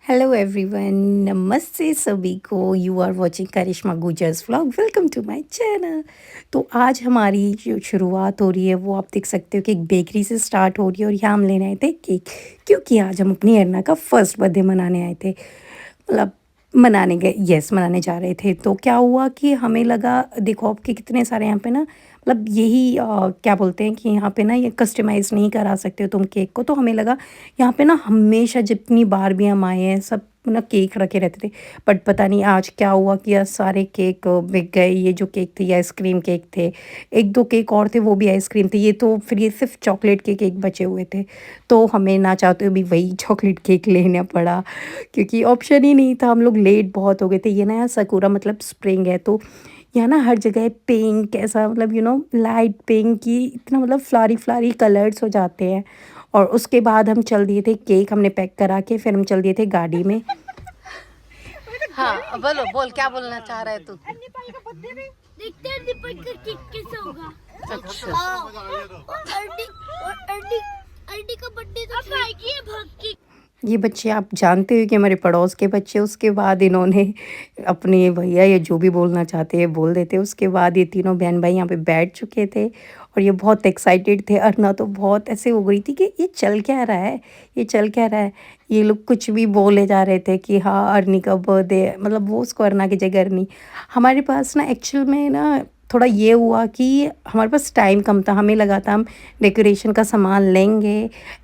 Hello everyone, नमस्ते सभी को। You are watching Karishma Gujar's vlog. Welcome to my channel. तो आज हमारी जो शुरुआत हो रही है वो आप देख सकते हो कि एक बेकरी से स्टार्ट हो रही है और यहाँ हम लेने आए थे केक, क्योंकि आज हम अपनी अरना का फर्स्ट बर्थडे मनाने आए थे। मतलब मनाने गए, यस मनाने जा रहे थे। तो क्या हुआ कि हमें लगा, देखो आपके कितने सारे यहाँ पे ना, मतलब यही क्या बोलते हैं कि यहाँ पे ना ये कस्टमाइज़ नहीं करा सकते हो तुम केक को। तो हमें लगा यहाँ पे ना हमेशा जितनी बार भी हम आए हैं सब ना केक रखे रहते थे। बट पता नहीं आज क्या हुआ कि आज सारे केक बिक गए। ये जो केक थे ये आइसक्रीम केक थे, एक दो केक और थे वो भी आइसक्रीम थे। ये तो फिर ये सिर्फ चॉकलेट के केक बचे हुए थे। तो हमें ना चाहते हुए भी वही चॉकलेट केक लेना पड़ा, क्योंकि ऑप्शन ही नहीं था। हम लोग लेट बहुत हो गए थे। ये ना यार सकूरा मतलब स्प्रिंग है, तो यहाँ ना हर जगह पिंक ऐसा, मतलब लाइट पिंक की इतना, मतलब फ्लारी फ्लारी कलर्स हो जाते हैं। और उसके बाद हम चल दिए थे, केक हमने पैक करा के फिर हम चल दिए थे गाड़ी में। हाँ बोलो, बोल क्या बोलना चाह रहा है तू। देखते हैं दीपक का केक कैसा होगा। अच्छा, और अर्डी का बर्थडे तो आएगी है भाग के। ये बच्चे आप जानते हो कि हमारे पड़ोस के बच्चे। उसके बाद इन्होंने अपने भैया या जो भी बोलना चाहते हैं बोल देते। उसके बाद ये तीनों बहन भाई यहाँ पे बैठ चुके थे और ये बहुत एक्साइटेड थे। अरना तो बहुत ऐसे हो गई थी कि ये चल क्या रहा है, ये चल क्या रहा है। ये लोग कुछ भी बोले जा रहे थे कि हाँ अरनी का बर्थडे, मतलब वो उसको अरना की जगह अरनी। हमारे पास ना एक्चुअल में ना थोड़ा ये हुआ कि हमारे पास टाइम कम था। हमें लगा था हम डेकोरेशन का सामान लेंगे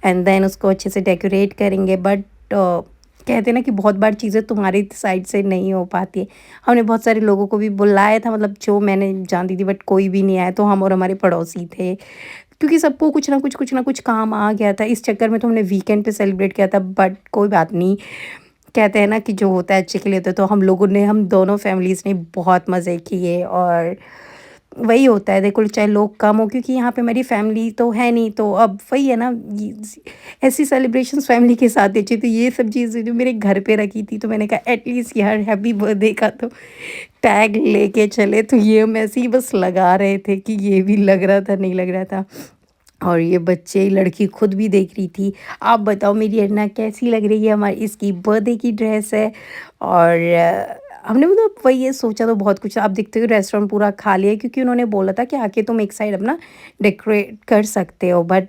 एंड देन उसको अच्छे से डेकोरेट करेंगे। बट कहते हैं ना कि बहुत बार चीज़ें तुम्हारी साइड से नहीं हो पाती है। हमने बहुत सारे लोगों को भी बुलाया था, मतलब जो मैंने जानती थी, बट कोई भी नहीं आया। तो हम और हमारे पड़ोसी थे, क्योंकि सबको कुछ ना कुछ काम आ गया था। इस चक्कर में तो हमने वीकेंड पे सेलिब्रेट किया था। बट कोई बात नहीं, कहते हैं ना कि जो होता है अच्छे के लिए होता है। तो हम दोनों फैमिलीज़ ने बहुत मज़े किए। और वही होता है, देखो चाहे लोग कम हो, क्योंकि यहाँ पे मेरी फैमिली तो है नहीं। तो अब वही है ना, ऐसी सेलिब्रेशंस फैमिली के साथ अच्छी। तो ये सब चीज़ें जो मेरे घर पे रखी थी, तो मैंने कहा एटलीस्ट यार हैप्पी बर्थडे का तो टैग लेके चले। तो ये हम ऐसे ही बस लगा रहे थे कि ये भी लग रहा था नहीं लग रहा था। और ये बच्चे, लड़की खुद भी देख रही थी। आप बताओ मेरी अरना कैसी लग रही है, हमारी इसकी बर्थडे की ड्रेस है। और हमने मतलब वही ये सोचा तो बहुत कुछ। आप देखते हो रेस्टोरेंट पूरा खाली है, क्योंकि उन्होंने बोला था कि आके तुम एक साइड अपना डेकोरेट कर सकते हो। बट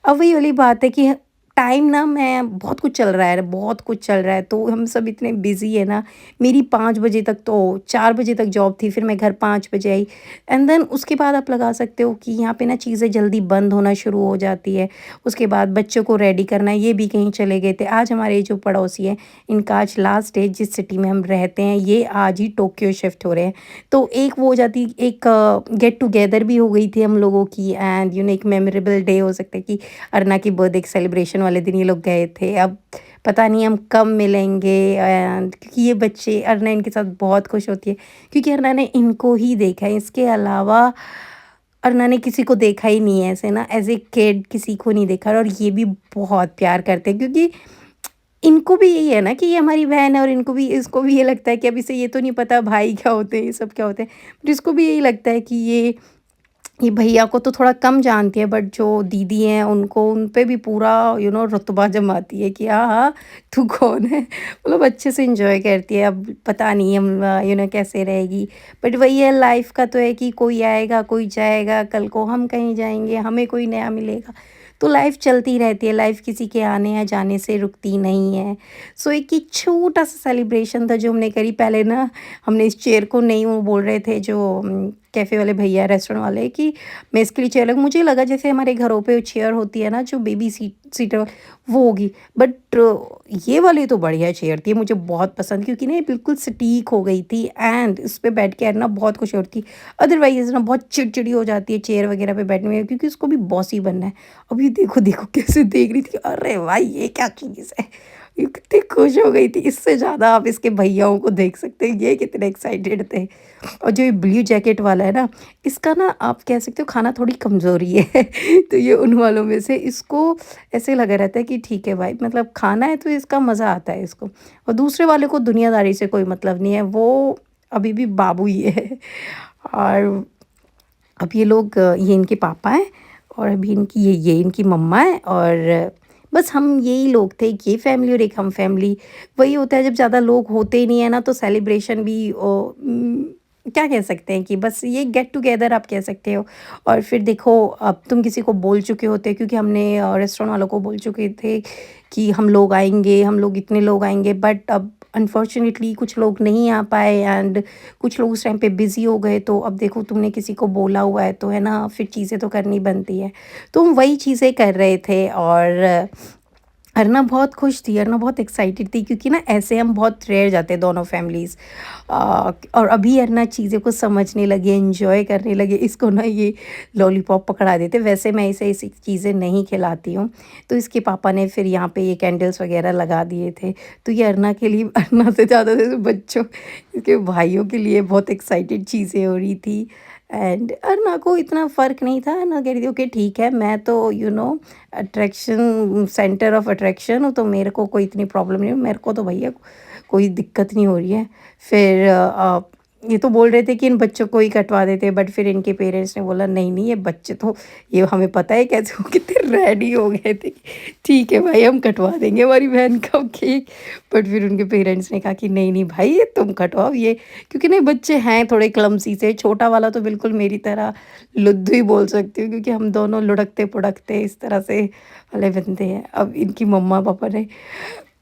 अब वही वाली बात है कि टाइम ना, मैं बहुत कुछ चल रहा है, बहुत कुछ चल रहा है। तो हम सब इतने बिजी है ना। मेरी 5 बजे तक, तो 4 बजे तक जॉब थी, फिर मैं घर 5 बजे आई। एंड देन उसके बाद आप लगा सकते हो कि यहाँ पे ना चीज़ें जल्दी बंद होना शुरू हो जाती है। उसके बाद बच्चों को रेडी करना, ये भी कहीं चले गए थे। आज हमारे जो पड़ोसी हैं, इनका आज लास्ट डे, जिस सिटी में हम रहते हैं, ये आज ही टोक्यो शिफ्ट हो रहे हैं। तो एक वो हो जाती, एक गेट टुगेदर भी हो गई थी हम लोगों की। एंड एक मेमोरेबल डे हो सकता है कि अरना की बर्थडे सेलिब्रेशन वाले दिन ये लोग गए थे। अब पता नहीं हम कब मिलेंगे। एंड क्योंकि ये बच्चे, अरना इनके साथ बहुत खुश होती है, क्योंकि अरना ने इनको ही देखा है। इसके अलावा अरना ने किसी को देखा ही नहीं है ऐसे ना, एज ए किड किसी को नहीं देखा। और ये भी बहुत प्यार करते हैं, क्योंकि इनको भी यही है ना कि ये हमारी बहन है। और इनको भी, इसको भी ये लगता है कि अब इसे ये तो नहीं पता भाई क्या होते हैं, ये सब क्या होते हैं। बट इसको भी यही लगता है कि ये भैया को तो थोड़ा कम जानती है, बट जो दीदी हैं उनको, उन पे भी पूरा रुतबा जमाती है कि हाँ हाँ तू कौन है। मतलब अच्छे से इंजॉय करती है। अब पता नहीं हम कैसे रहेगी। बट वही है, लाइफ का तो है कि कोई आएगा कोई जाएगा, कल को हम कहीं जाएंगे, हमें कोई नया मिलेगा। तो लाइफ चलती रहती है, लाइफ किसी के आने या जाने से रुकती नहीं है। सो एक ही छोटा सा सेलिब्रेशन था जो हमने करी। पहले ना हमने इस चेयर को नहीं, वो बोल रहे थे जो कैफ़े वाले भैया, रेस्टोरेंट वाले, कि मैं इसके लिए चेयर लगा। मुझे लगा जैसे हमारे घरों पे चेयर होती है ना, जो बेबी सीटर, वो होगी। बट ये वाली तो बढ़िया चेयर थी, मुझे बहुत पसंद, क्योंकि ना ये बिल्कुल सटीक हो गई थी। एंड इस पे बैठ के ना बहुत खुश होती है। अदरवाइज ना बहुत चिड़चिड़ी हो जाती है चेयर वगैरह पे बैठने में, क्योंकि उसको भी बॉसी बनना है। अभी देखो देखो कैसे देख रही थी, अरे भाई ये क्या चीज़ है। ये कितनी खुश हो गई थी। इससे ज़्यादा आप इसके भैयाओं को देख सकते हैं, ये कितने एक्साइटेड थे। और जो ये ब्लू जैकेट वाला है ना, इसका ना आप कह सकते हो खाना थोड़ी कमज़ोरी है। तो ये उन वालों में से, इसको ऐसे लगा रहता है कि ठीक है भाई, मतलब खाना है तो इसका मज़ा आता है इसको। और दूसरे वाले को दुनियादारी से कोई मतलब नहीं है, वो अभी भी बाबू ही है। और अब ये लोग, ये इनके पापा हैं, और अभी इनकी ये इनकी मम्मा है। और बस हम यही लोग थे, एक ये फैमिली और एक हम फैमिली। वही होता है जब ज़्यादा लोग होते ही नहीं है ना तो सेलिब्रेशन भी क्या कह सकते हैं कि बस ये गेट टुगेदर आप कह सकते हो। और फिर देखो अब तुम किसी को बोल चुके होते क्योंकि हमने रेस्टोरेंट वालों को बोल चुके थे कि हम लोग आएँगे, हम लोग इतने लोग आएँगे, बट अब अनफॉर्च्युनेटली कुछ लोग नहीं आ पाए एंड कुछ लोग उस टाइम पे बिज़ी हो गए। तो अब देखो तुमने किसी को बोला हुआ है तो है ना, फिर चीज़ें तो करनी बनती है। तो हम वही चीज़ें कर रहे थे और अरना बहुत खुश थी, अरना बहुत एक्साइटेड थी क्योंकि ना ऐसे हम बहुत रेयर जाते हैं दोनों फैमिलीज़। और अभी अरना चीज़ों को समझने लगी, एन्जॉय करने लगी। इसको ना ये लॉलीपॉप पकड़ा देते, वैसे मैं इसे ऐसी चीज़ें नहीं खिलाती हूँ। तो इसके पापा ने फिर यहाँ पे ये कैंडल्स वग़ैरह लगा दिए थे। तो ये अरना के लिए अरना से ज़्यादा जैसे बच्चों इसके भाइयों के लिए बहुत एक्साइटेड चीज़ें हो रही थी। एंड अरना को इतना फ़र्क नहीं था, अरना कह रही थी ओके ठीक है, मैं तो अट्रैक्शन सेंटर ऑफ अट्रैक्शन हूँ तो मेरे को कोई इतनी प्रॉब्लम नहीं है, मेरे को तो भैया कोई दिक्कत नहीं हो रही है। फिर ये तो बोल रहे थे कि इन बच्चों को ही कटवा देते, बट फिर इनके पेरेंट्स ने बोला नहीं नहीं, ये बच्चे तो ये हमें पता है कैसे वो कितने रेडी हो गए थे कि ठीक है भाई हम कटवा देंगे हमारी बहन का केक। बट फिर उनके पेरेंट्स ने कहा कि नहीं नहीं भाई ये तुम कटवाओ ये, क्योंकि नहीं बच्चे हैं थोड़े क्लमसी से। छोटा वाला तो बिल्कुल मेरी तरह लुद्धू ही बोल सकती हूँ क्योंकि हम दोनों लुढ़कते पुढ़कते इस तरह से वाले बनते हैं। अब इनकी मम्मा पापा ने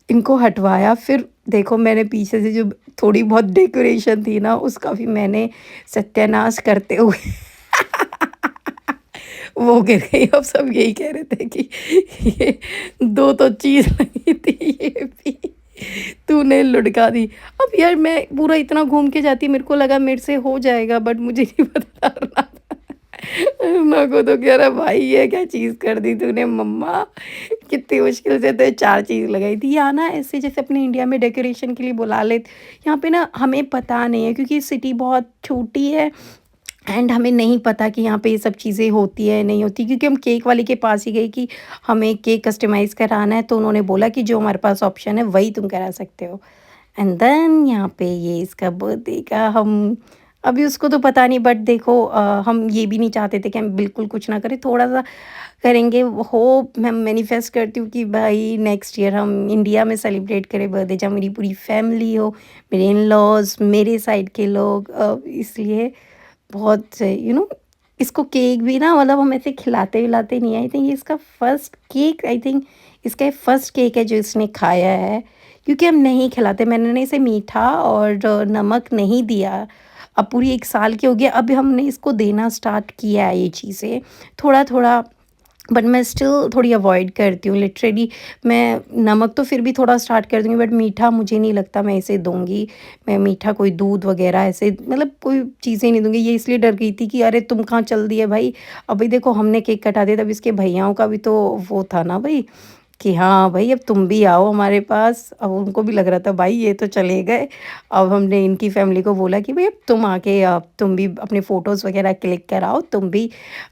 इनको हटवाया, फिर देखो मैंने पीछे से जो थोड़ी बहुत डेकोरेशन थी ना उसका भी मैंने सत्यानाश करते हुए वो गिर गई। अब सब यही कह रहे थे कि ये दो तो चीज़ लगी थी, ये भी तूने लुढ़का दी। अब यार मैं पूरा इतना घूम के जाती, मेरे को लगा मेरे से हो जाएगा, बट मुझे नहीं पता था। मेरे को तो कह रहा भाई ये क्या चीज़ कर दी तूने मम्मा, कितनी मुश्किल से तो 4 चीज़ लगाई थी। यहाँ ना ऐसे जैसे अपने इंडिया में डेकोरेशन के लिए बुला लेते, यहाँ पे ना हमें पता नहीं है क्योंकि सिटी बहुत छोटी है एंड हमें नहीं पता कि यहाँ पे ये सब चीज़ें होती है नहीं होती, क्योंकि हम केक वाले के पास ही गए कि हमें केक कस्टमाइज़ कराना है तो उन्होंने बोला कि जो हमारे पास ऑप्शन है वही तुम करा सकते हो। एंड देन यहाँ पे ये इसका बर्थडे का हम अभी उसको तो पता नहीं, बट देखो हम ये भी नहीं चाहते थे कि हम बिल्कुल कुछ ना करें, थोड़ा-सा करेंगे। होप मैं मैनिफेस्ट करती हूँ कि भाई नेक्स्ट ईयर हम इंडिया में सेलिब्रेट करें बर्थडे, जहाँ मेरी पूरी फैमिली हो, मेरे इन-लॉज़, मेरे साइड के लोग। इसलिए बहुत इसको केक भी ना मतलब हम ऐसे खिलाते-विलाते नहीं हैं। आई थिंक ये इसका फर्स्ट केक, आई थिंक इसका ये फर्स्ट केक है जो इसने खाया है, क्योंकि हम नहीं खिलाते। मैंने ना इसे मीठा और नमक नहीं दिया। अब पूरी 1 साल की हो गई, अब हमने इसको देना स्टार्ट किया है ये चीज़ें, थोड़ा-थोड़ा। बट मैं स्टिल थोड़ी अवॉइड करती हूँ लिटरली। मैं नमक तो फिर भी थोड़ा स्टार्ट कर दूँगी, बट मीठा मुझे नहीं लगता मैं इसे दूँगी। मैं मीठा कोई दूध वग़ैरह ऐसे मतलब कोई चीज़ें नहीं दूँगी। ये इसलिए डर गई थी कि अरे तुम कहाँ चल दिए भाई। अभी देखो हमने केक कटा दिया, तब इसके भैयाओं का भी तो वो था ना भई कि हाँ भाई अब तुम भी आओ हमारे पास। अब उनको भी लग रहा था भाई ये तो चले गए। अब हमने इनकी फैमिली को बोला कि भाई अब तुम आके तुम भी अपने फ़ोटोज़ वग़ैरह क्लिक कराओ, तुम भी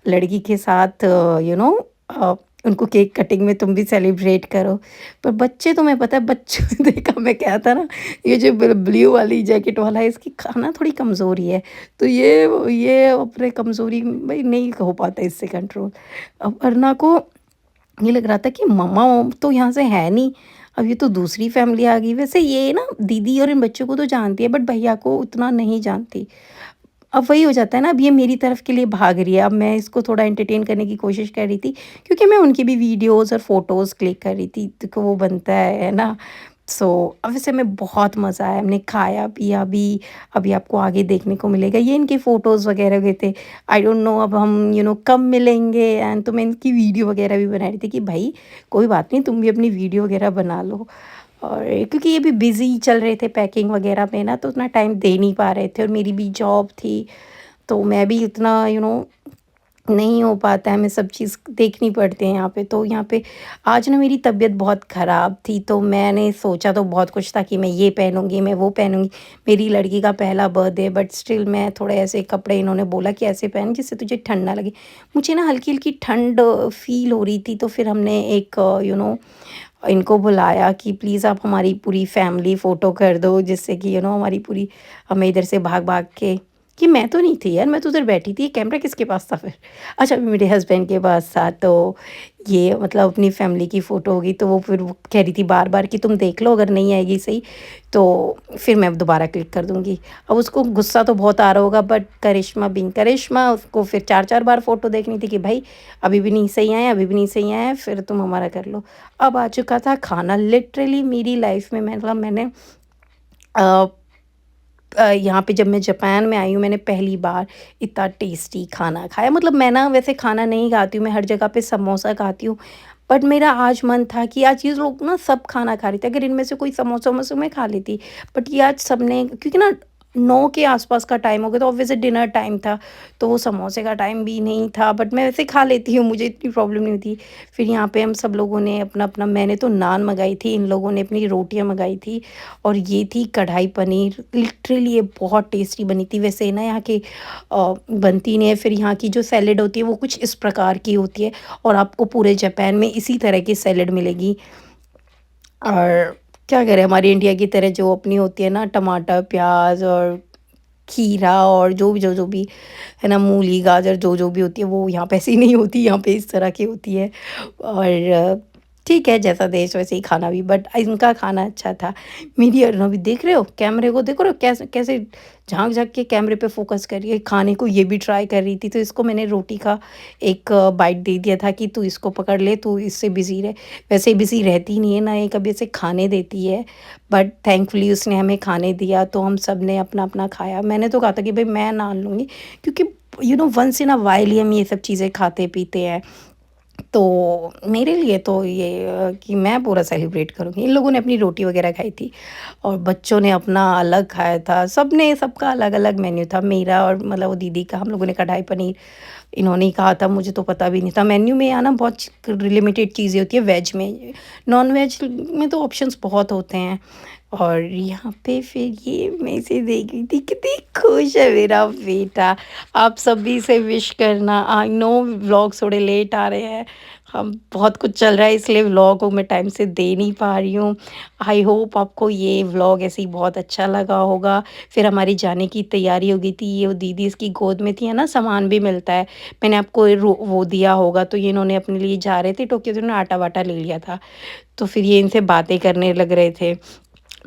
लड़की के साथ अ, उनको केक कटिंग में तुम भी सेलिब्रेट करो। पर बच्चे, तुम्हें पता है बच्चों ने देखा मैं क्या था ना, ये जो ब्लू वाली जैकेट वाला है इसकी खाना थोड़ी कमज़ोरी है। तो ये अपने कमज़ोरी भाई नहीं हो पाता इससे कंट्रोल। अब अरना को ये लग रहा था कि मम्मा तो यहाँ से है नहीं, अब ये तो दूसरी फैमिली आ गई। वैसे ये ना दीदी और इन बच्चों को तो जानती है, बट भैया को उतना नहीं जानती। अब वही हो जाता है ना, अब ये मेरी तरफ के लिए भाग रही है। अब मैं इसको थोड़ा एंटरटेन करने की कोशिश कर रही थी क्योंकि मैं उनकी भी वीडियोज़ और फ़ोटोज़ क्लिक कर रही थी, तो वो बनता है ना। सो अब वैसे में बहुत मज़ा आया, हमने खाया पिया भी। अभी आपको आगे देखने को मिलेगा, ये इनके फ़ोटोज़ वगैरह गए थे। आई डोंट नो अब हम कब मिलेंगे। एंड तो मैं इनकी वीडियो वगैरह भी बना रही थी कि भाई कोई बात नहीं, तुम भी अपनी वीडियो वगैरह बना लो। और क्योंकि ये भी बिज़ी चल रहे थे पैकिंग वगैरह में ना, तो उतना टाइम दे नहीं पा रहे थे और मेरी भी जॉब थी, तो मैं भी उतना नहीं हो पाता है, हमें सब चीज़ देखनी पड़ती है यहाँ पे। तो यहाँ पे आज ना मेरी तबीयत बहुत ख़राब थी, तो मैंने सोचा तो बहुत कुछ था कि मैं ये पहनूँगी, मैं वो पहनूँगी। मेरी लड़की का पहला बर्थडे, बट स्टिल मैं थोड़े ऐसे कपड़े, इन्होंने बोला कि ऐसे पहन जिससे तुझे ठंड ना लगे। मुझे ना हल्की-हल्की ठंड फ़ील हो रही थी, तो फिर हमने एक इनको बुलाया कि प्लीज़ आप हमारी पूरी फैमिली फ़ोटो कर दो, जिससे कि हमारी पूरी, हमें इधर से भाग-भाग के कि मैं तो नहीं थी यार, मैं तो उधर बैठी थी, कैमरा किसके पास था फिर? अच्छा मेरे हस्बैंड के पास था, तो ये मतलब अपनी फैमिली की फ़ोटो होगी, तो वो फिर वो कह रही थी बार-बार कि तुम देख लो, अगर नहीं आएगी सही तो फिर मैं दोबारा क्लिक कर दूँगी। अब उसको गुस्सा तो बहुत आ रहा होगा, बट करिश्मा बीइंग करिश्मा उसको फिर 4-4 बार फ़ोटो देखनी थी कि भाई अभी भी नहीं सही आया, अभी भी नहीं सही आया, फिर तुम हमारा कर लो। अब आ चुका था खाना, लिटरली मेरी लाइफ़ में मतलब मैंने अ यहाँ पे जब मैं जापान में आई हूँ, मैंने पहली बार इतना टेस्टी खाना खाया। मतलब मैं ना वैसे खाना नहीं खाती हूँ, मैं हर जगह पे समोसा खाती हूँ। बट मेरा आज मन था कि आज ये लोग ना सब खाना खा रहे थे, अगर इनमें से कोई समोसा-वमोसा मैं खा लेती। बट ये आज सबने, क्योंकि ना 9 के आस-पास का टाइम हो गया, तो ऑब्वियसली डिनर टाइम था, तो वो समोसे का टाइम भी नहीं था। बट मैं वैसे खा लेती हूँ, मुझे इतनी प्रॉब्लम नहीं होती। फिर यहाँ पे हम सब लोगों ने अपना-अपना, मैंने तो नान मँगाई थी, इन लोगों ने अपनी रोटियाँ मँगाई थी। और ये थी कढ़ाई पनीर, लिटरली ये बहुत टेस्टी बनी थी। वैसे ना यहाँ की बनती नहीं है, फिर यहाँ की जो सैलेड होती है वो कुछ इस प्रकार की होती है, और आपको पूरे जापान में इसी तरह की सैलेड मिलेगी। और क्या करें, हमारी इंडिया की तरह जो अपनी होती है ना, टमाटर, प्याज़ और खीरा और जो भी है ना, मूली, गाजर जो भी होती है, वो यहाँ पे ऐसी नहीं होती, यहाँ पे इस तरह की होती है। और ठीक है, जैसा देश वैसे ही खाना भी, बट इनका खाना अच्छा था। मेरी अरुणा भी देख रहे हो, कैमरे को देख रहे हो कैसे कैसे झाँक-झाँक के कैमरे पे फ़ोकस कर रही है। खाने को ये भी ट्राई कर रही थी, तो इसको मैंने रोटी का एक बाइट दे दिया था कि तू इसको पकड़ ले, तू इससे बिज़ी रह। वैसे बिज़ी रहती नहीं है, ना ये कभी ऐसे खाने देती है, बट थैंकफुली उसने हमें खाने दिया, तो हम सब ने अपना-अपना खाया। मैंने तो कहा था कि भई मैं नान लूँगी, क्योंकि once in a while he हम ये सब चीज़ें खाते-पीते हैं। तो मेरे लिए तो ये कि मैं पूरा सेलिब्रेट करूँगी। इन लोगों ने अपनी रोटी वग़ैरह खाई थी, और बच्चों ने अपना अलग खाया था। सबने सबका अलग-अलग मेन्यू था। मेरा और मतलब वो दीदी का, हम लोगों ने कढ़ाई पनीर, इन्होंने ही कहा था, मुझे तो पता भी नहीं था। मेन्यू में यहाँ ना बहुत लिमिटेड चीज़ें होती है वेज में। नॉन-वेज में तो ऑप्शंस बहुत होते हैं। और यहाँ पे फिर ये मैं इसे देख रही थी, कितनी खुश है मेरा बेटा। आप सब भी इसे विश करना। आई नो व्लॉग्स थोड़े लेट आ रहे हैं, हम बहुत कुछ चल रहा है, इसलिए व्लॉग को मैं टाइम से दे नहीं पा रही हूँ। आई होप आपको ये व्लॉग ऐसे ही बहुत अच्छा लगा होगा। फिर हमारी जाने की तैयारी हो गई थी, ये वो दीदी इसकी गोद में थी, है ना, सामान भी मिलता है। मैंने आपको वो दिया होगा, तो ये इन्होंने अपने लिए जा रहे थे टोक्यो, तो इन्होंने आटा-वाटा ले लिया था। तो फिर ये इनसे बातें करने लग रहे थे।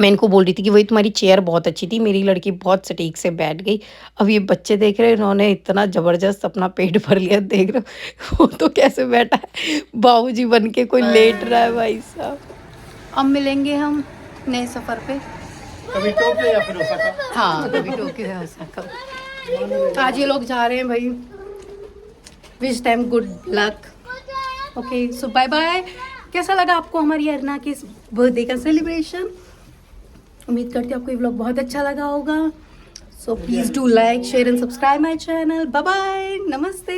मैं इनको बोल रही थी कि वही तुम्हारी चेयर बहुत अच्छी थी, मेरी लड़की बहुत सटीक से बैठ गई। अब ये बच्चे देख रहे हैं, इन्होंने इतना ज़बरदस्त अपना पेट भर लिया, देख रहे हो वो तो कैसे बैठा है, बाबूजी बन के कोई लेट रहा है भाई साहब। अब मिलेंगे हम नए सफ़र पे। कभी टोक्यो या फिर ओसाका। हाँ, कभी टोक्यो या ओसाका। आज ये लोग जा रहे हैं भाई, wish them good luck. Okay, so bye bye. कैसा लगा आपको हमारी अरना के बर्थडे का सेलिब्रेशन? उम्मीद करती हूँ आपको ये व्लॉग बहुत अच्छा लगा होगा। So please do like, share and subscribe my channel. Bye bye, नमस्ते।